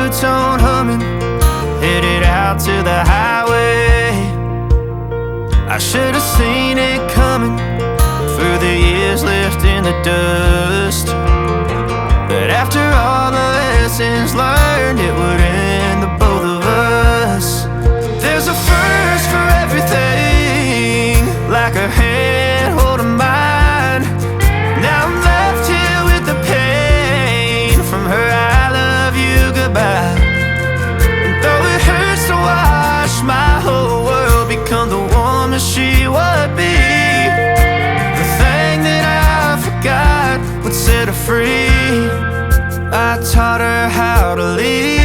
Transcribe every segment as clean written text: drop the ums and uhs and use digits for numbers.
two-tone humming, headed out to the highway. I should have seen it coming through the years left in the dust, but after all the lessons learned, it would end the both of us. There's a first for everything, like a hand holding mine. Now I'm left here with the pain from her I love you goodbye. And though it hurts to watch my whole world become the woman she would be, the thing that I forgot would set her free. I taught her how to leave.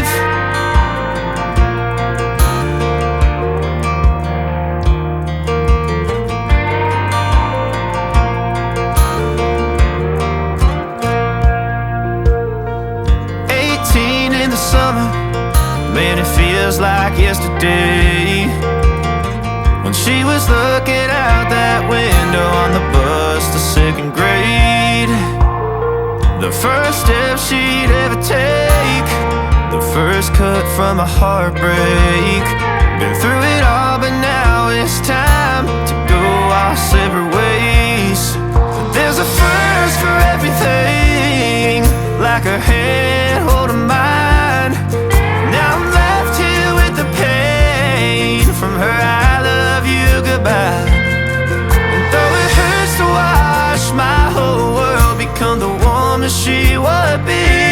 Summer, man, it feels like yesterday, when she was looking out that window on the bus to second grade. The first step she'd ever take, the first cut from a heartbreak. Been through it all, but now it's time to go our separate ways. There's a first for everything, like a hand holding mine. Now I'm left here with the pain from her I love you goodbye. And though it hurts to watch my whole world become the woman she would be,